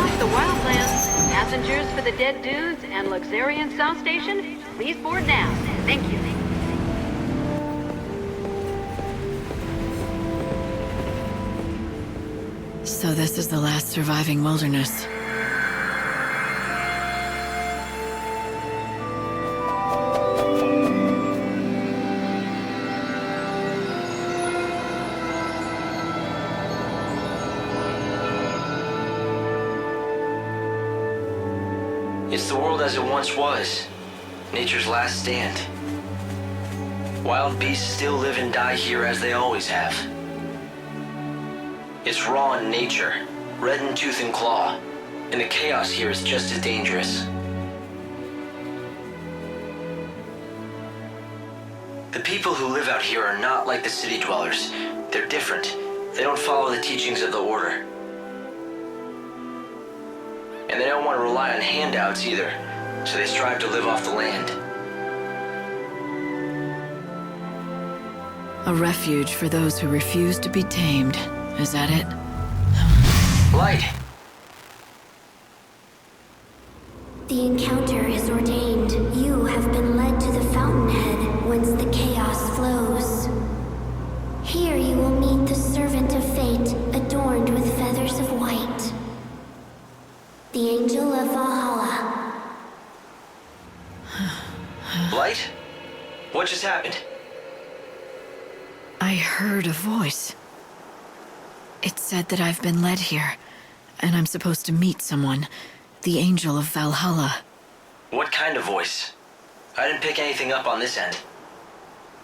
across the Wildlands. Passengers for the Dead Dudes and Luxerion South Station, please board now. Thank you. So this is the last surviving wilderness. It's the world as it once was. Nature's last stand. Wild beasts still live and die here as they always have. It's raw in nature, red in tooth and claw, and the chaos here is just as dangerous. The people who live out here are not like the city dwellers. They're different. They don't follow the teachings of the Order. And they don't want to rely on handouts either, so they strive to live off the land. A refuge for those who refuse to be tamed. Is that it? Light! The encounter is ordained. You have been led to the fountainhead, whence the chaos flows. Here you will meet the servant of fate, adorned with feathers of white. The Angel of Valhalla. Light? What just happened? I heard a voice. It said that I've been led here, and I'm supposed to meet someone. The Angel of Valhalla. What kind of voice? I didn't pick anything up on this end.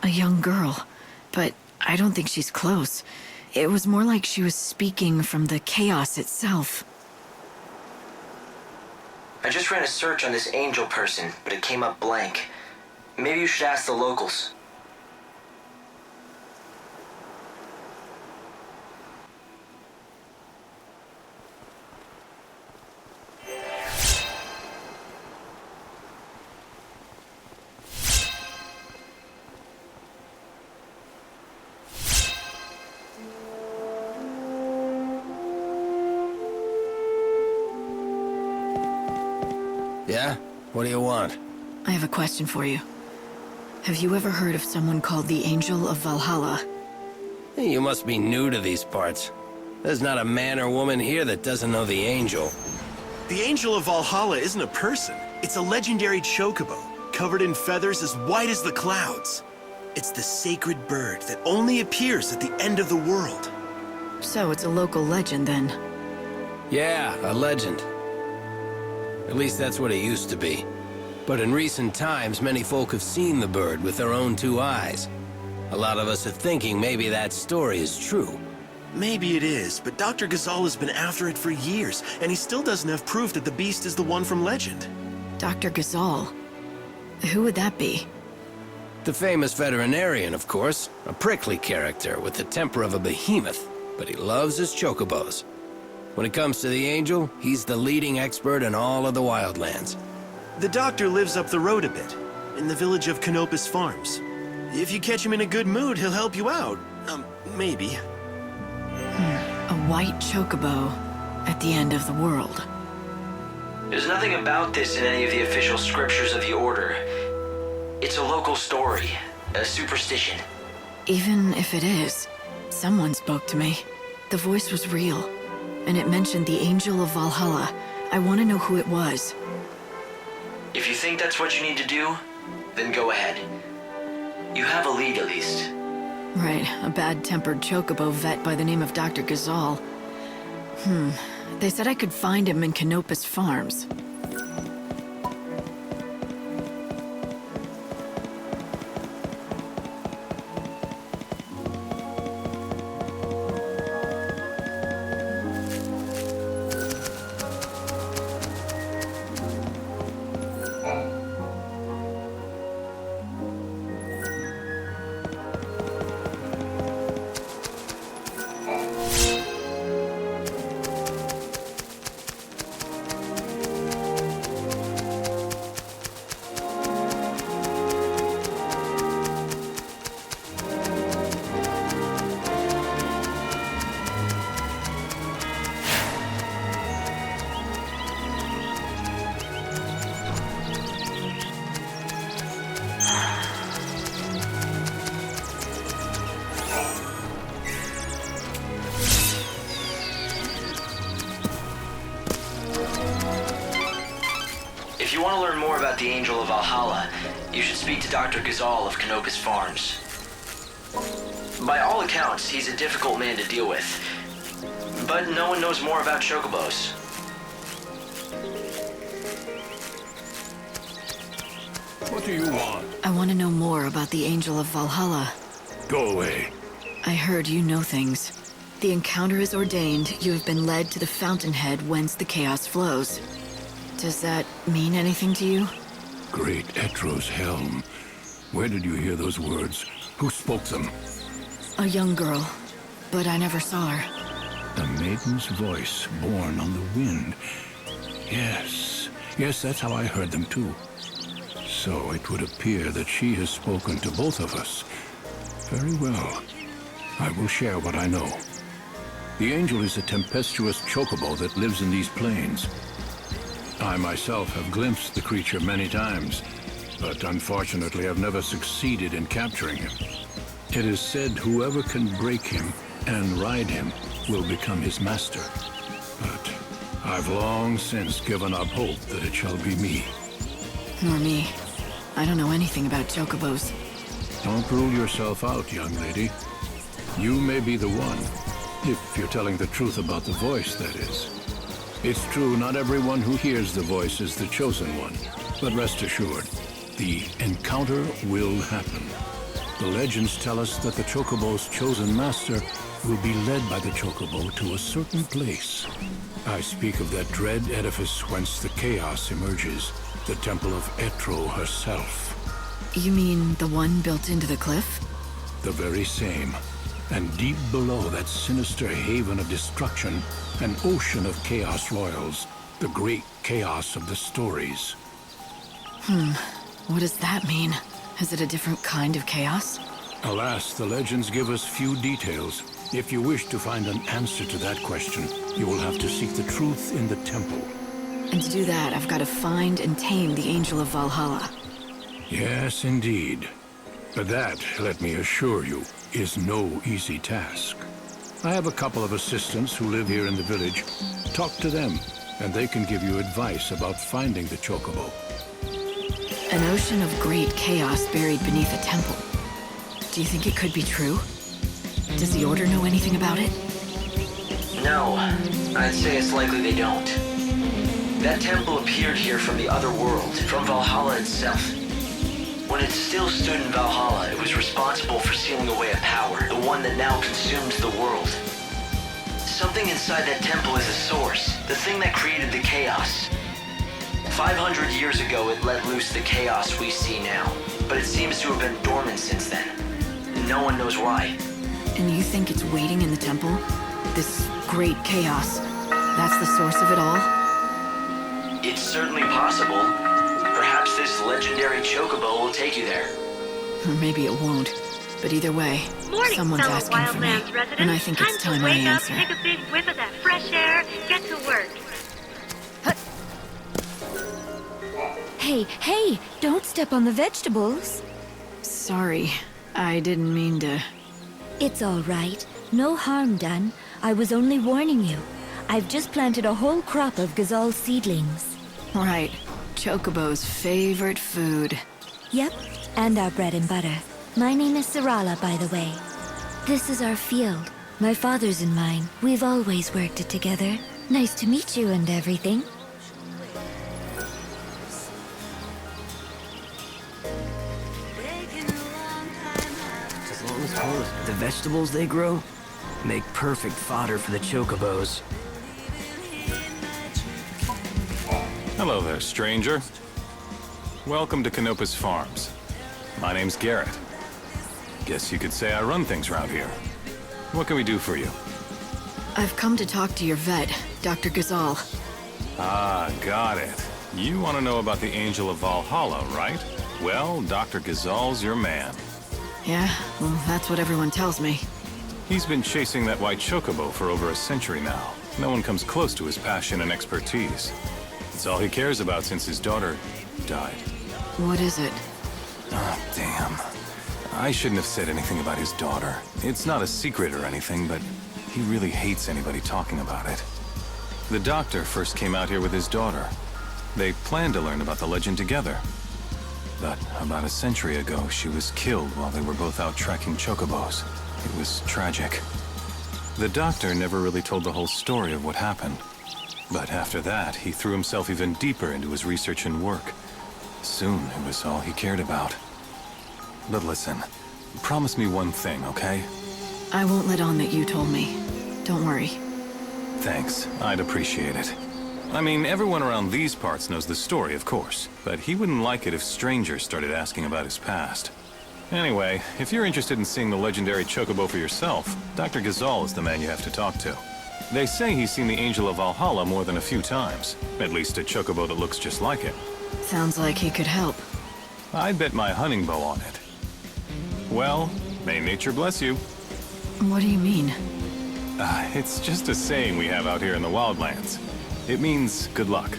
A young girl, but I don't think she's close. It was more like she was speaking from the chaos itself. I just ran a search on this angel person, but it came up blank. Maybe you should ask the locals. Yeah? What do you want? I have a question for you. Have you ever heard of someone called the Angel of Valhalla? Hey, you must be new to these parts. There's not a man or woman here that doesn't know the Angel. The Angel of Valhalla isn't a person. It's a legendary chocobo, covered in feathers as white as the clouds. It's the sacred bird that only appears at the end of the world. So it's a local legend, then? Yeah, a legend. At least that's what it used to be. But in recent times, many folk have seen the bird with their own two eyes. A lot of us are thinking maybe that story is true. Maybe it is, but Dr. Gazal has been after it for years, and he still doesn't have proof that the beast is the one from legend. Dr. Gazal? Who would that be? The famous veterinarian, of course. A prickly character with the temper of a behemoth, but he loves his chocobos. When it comes to the Angel, he's the leading expert in all of the Wildlands. The doctor lives up the road a bit, in the village of Canopus Farms. If you catch him in a good mood, he'll help you out. Maybe. A white chocobo at the end of the world. There's nothing about this in any of the official scriptures of the Order. It's a local story, a superstition. Even if it is, someone spoke to me. The voice was real, and it mentioned the Angel of Valhalla. I want to know who it was. If you think that's what you need to do, then go ahead. You have a lead at least. Right, a bad-tempered chocobo vet by the name of Dr. Gazal. They said I could find him in Canopus Farms. If you want to learn more about the Angel of Valhalla, you should speak to Dr. Gazal of Canopus Farms. By all accounts, he's a difficult man to deal with. But no one knows more about chocobos. What do you want? I want to know more about the Angel of Valhalla. Go away. I heard you know things. The encounter is ordained. You have been led to the fountainhead whence the chaos flows. Does that mean anything to you? Great Etro's helm. Where did you hear those words? Who spoke them? A young girl, but I never saw her. A maiden's voice born on the wind. Yes, that's how I heard them too. So it would appear that she has spoken to both of us. Very well. I will share what I know. The angel is a tempestuous chocobo that lives in these plains. I myself have glimpsed the creature many times, but unfortunately I've never succeeded in capturing him. It is said whoever can break him and ride him will become his master. But I've long since given up hope that it shall be me. Nor me. I don't know anything about chocobos. Don't rule yourself out, young lady. You may be the one, if you're telling the truth about the voice, that is. It's true, not everyone who hears the voice is the chosen one. But rest assured, the encounter will happen. The legends tell us that the chocobo's chosen master will be led by the chocobo to a certain place. I speak of that dread edifice whence the chaos emerges, the temple of Etro herself. You mean the one built into the cliff? The very same. And deep below that sinister haven of destruction, an ocean of chaos royals, the great chaos of the stories. What does that mean? Is it a different kind of chaos? Alas, the legends give us few details. If you wish to find an answer to that question, you will have to seek the truth in the temple. And to do that, I've got to find and tame the Angel of Valhalla. Yes, indeed. But that, let me assure you, is no easy task. I have a couple of assistants who live here in the village. Talk to them, and they can give you advice about finding the chocobo. An ocean of great chaos buried beneath a temple. Do you think it could be true? Does the Order know anything about it? No, I'd say it's likely they don't. That temple appeared here from the other world, from Valhalla itself. When it still stood in Valhalla, it was responsible for sealing away a power, the one that now consumes the world. Something inside that temple is a source, the thing that created the chaos. 500 years ago, it let loose the chaos we see now, but it seems to have been dormant since then. No one knows why. And you think it's waiting in the temple? This great chaos. That's the source of it all? It's certainly possible. Perhaps this legendary chocobo will take you there. Or maybe it won't. But either way, Morning, someone's fellow asking for me. Wildlands residents. And I think it's time to I wake up, answer. take a big whiff of that fresh air, get to work. Hey, don't step on the vegetables. Sorry, I didn't mean to... It's all right. No harm done. I was only warning you. I've just planted a whole crop of Gazal seedlings. Right, Chocobo's favorite food. Yep, and our bread and butter. My name is Sarala, by the way. This is our field. My father's and mine. We've always worked it together. Nice to meet you and everything. The vegetables they grow make perfect fodder for the chocobos. Hello there, stranger. Welcome to Canopus Farms. My name's Garrett. Guess you could say I run things around here. What can we do for you? I've come to talk to your vet, Dr. Gazal. Ah, got it. You want to know about the Angel of Valhalla, right? Well, Dr. Gazal's your man. Yeah, well, that's what everyone tells me. He's been chasing that white chocobo for over a century now. No one comes close to his passion and expertise. It's all he cares about since his daughter died. What is it? Ah, damn. I shouldn't have said anything about his daughter. It's not a secret or anything, but he really hates anybody talking about it. The doctor first came out here with his daughter. They planned to learn about the legend together. But about a century ago, she was killed while they were both out tracking chocobos. It was tragic. The doctor never really told the whole story of what happened. But after that, he threw himself even deeper into his research and work. Soon, it was all he cared about. But listen, promise me one thing, okay? I won't let on that you told me. Don't worry. Thanks, I'd appreciate it. I mean, everyone around these parts knows the story, of course, but he wouldn't like it if strangers started asking about his past. Anyway, if you're interested in seeing the legendary Chocobo for yourself, Dr. Gazal is the man you have to talk to. They say he's seen the Angel of Valhalla more than a few times, at least a Chocobo that looks just like it. Sounds like he could help. I'd bet my hunting bow on it. Well, may nature bless you. What do you mean? It's just a saying we have out here in the Wildlands. It means good luck.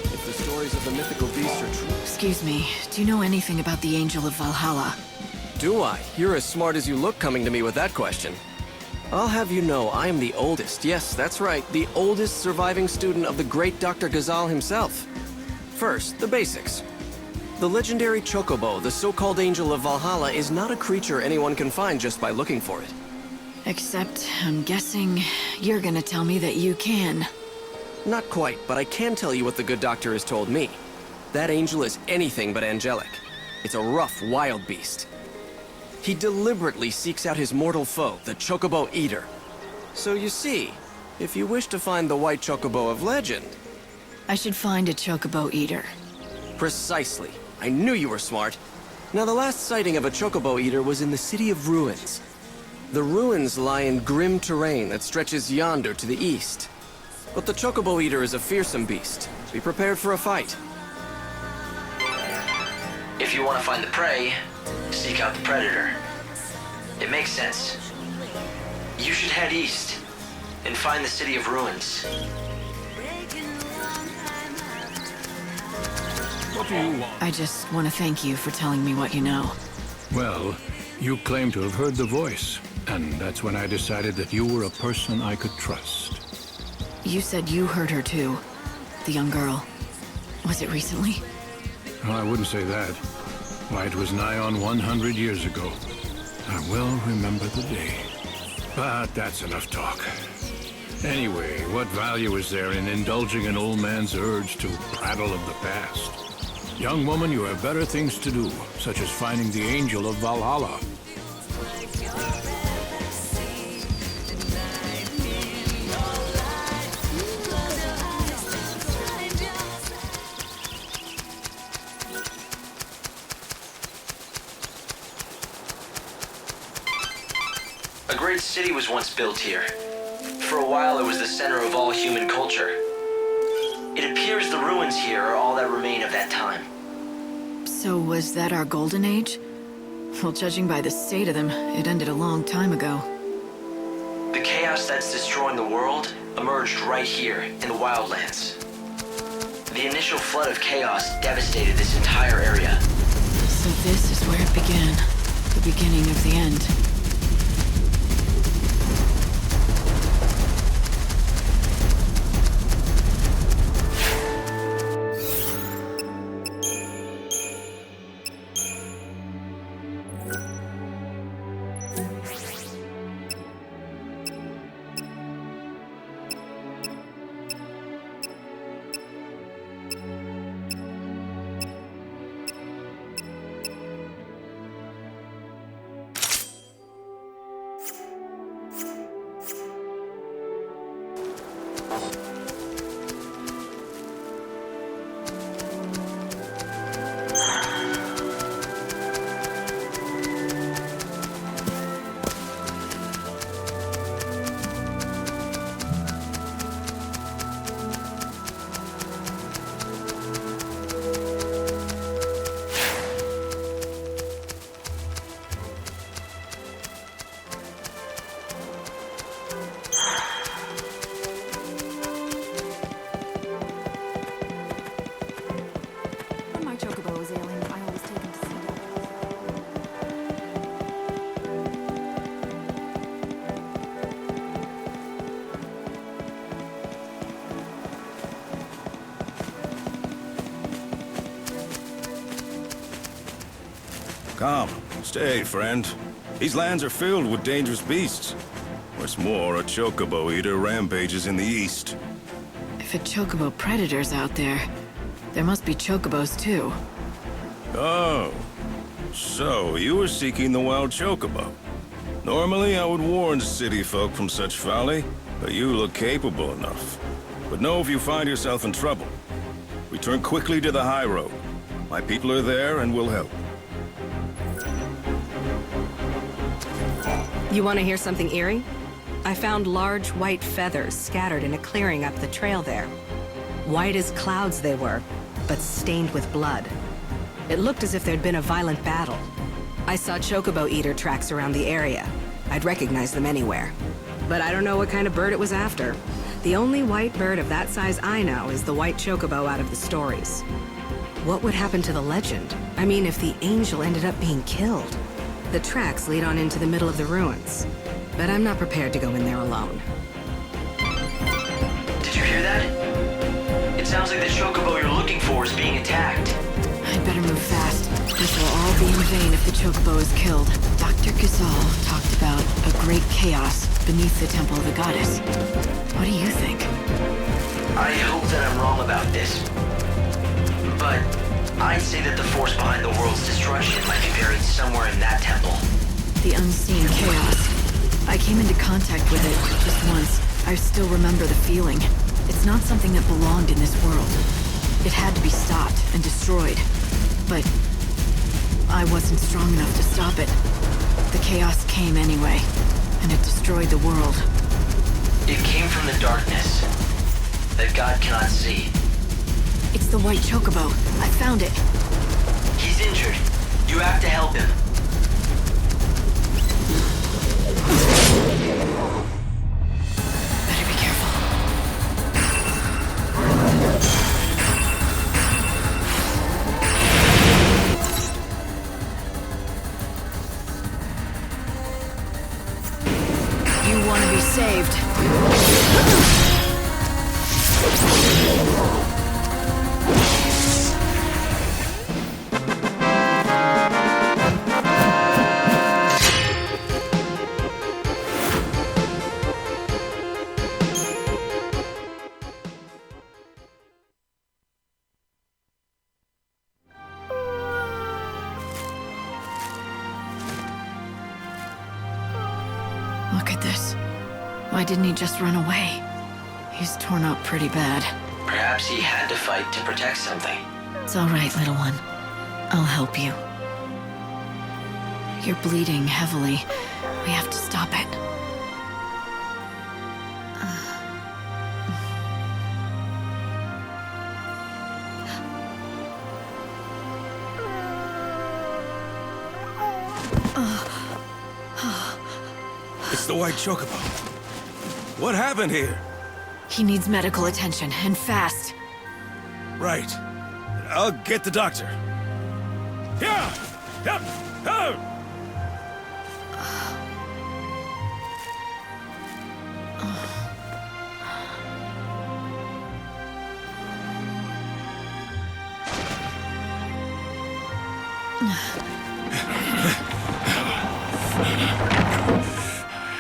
If the stories of the mythical beasts are true... Excuse me, do you know anything about the Angel of Valhalla? Do I? You're as smart as you look coming to me with that question. I'll have you know I am the oldest, yes, that's right, the oldest surviving student of the great Dr. Gazal himself. First, the basics. The legendary Chocobo, the so-called Angel of Valhalla, is not a creature anyone can find just by looking for it. Except, I'm guessing you're gonna tell me that you can. Not quite, but I can tell you what the good doctor has told me. That angel is anything but angelic. It's a rough, wild beast. He deliberately seeks out his mortal foe, the Chocobo Eater. So you see, if you wish to find the white Chocobo of legend... I should find a Chocobo Eater. Precisely. I knew you were smart. Now, the last sighting of a Chocobo Eater was in the City of Ruins. The ruins lie in grim terrain that stretches yonder to the east. But the Chocobo Eater is a fearsome beast. Be prepared for a fight. If you want to find the prey, seek out the predator. It makes sense. You should head east and find the City of Ruins. What do you want? I just want to thank you for telling me what you know. Well, you claim to have heard the voice, and that's when I decided that you were a person I could trust. You said you heard her too, the young girl. Was it recently? Well, I wouldn't say that. Why, it was nigh on 100 years ago. I well remember the day. But that's enough talk. Anyway, what value is there in indulging an old man's urge to prattle of the past? Young woman, you have better things to do, such as finding the Angel of Valhalla. A great city was once built here. For a while, it was the center of all human culture. It appears the ruins here are all that remain of that time. So was that our golden age? Well, judging by the state of them, it ended a long time ago. The chaos that's destroying the world emerged right here in the Wildlands. The initial flood of chaos devastated this entire area. So this is where it began. The beginning of the end. Calm. Stay, friend. These lands are filled with dangerous beasts. What's more, a Chocobo Eater rampages in the east. If a Chocobo predator's out there, there must be Chocobos too. Oh. So, you were seeking the wild Chocobo. Normally, I would warn city folk from such folly, but you look capable enough. But know if you find yourself in trouble. Return quickly to the high road. My people are there and will help. You want to hear something eerie? I found large white feathers scattered in a clearing up the trail there. White as clouds they were, but stained with blood. It looked as if there'd been a violent battle. I saw Chocobo Eater tracks around the area. I'd recognize them anywhere. But I don't know what kind of bird it was after. The only white bird of that size I know is the white Chocobo out of the stories. What would happen to the legend? I mean, if the angel ended up being killed? The tracks lead on into the middle of the ruins. But I'm not prepared to go in there alone. Did you hear that? It sounds like the Chocobo you're looking for is being attacked. I'd better move fast. This will all be in vain if the Chocobo is killed. Dr. Gazal talked about a great chaos beneath the temple of the goddess. What do you think? I hope that I'm wrong about this. But I'd say that the force behind the world's destruction might be buried somewhere in that temple. The unseen chaos. I came into contact with it just once. I still remember the feeling. It's not something that belonged in this world. It had to be stopped and destroyed. But I wasn't strong enough to stop it. The chaos came anyway, and it destroyed the world. It came from the darkness that God cannot see. It's the white Chocobo. I found it. He's injured. You have to help him. Better be careful. You want to be saved. Look at this. Why didn't he just run away? He's torn up pretty bad. Perhaps he had to fight to protect something. It's all right, little one. I'll help you. You're bleeding heavily. We have to stop it. It's the white Chocobo. What happened here? He needs medical attention, and fast. Right. I'll get the doctor. Yeah! Yep! Oh!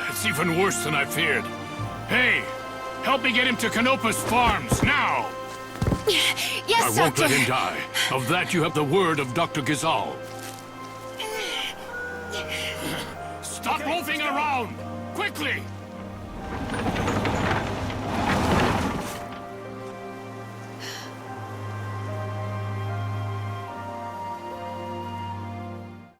It's even worse than I feared. Hey, help me get him to Canopus Farms, now! Yes, I won't Doctor. let him die. Of that you have the word of Dr. Gysahl. Stop moving around! Quickly!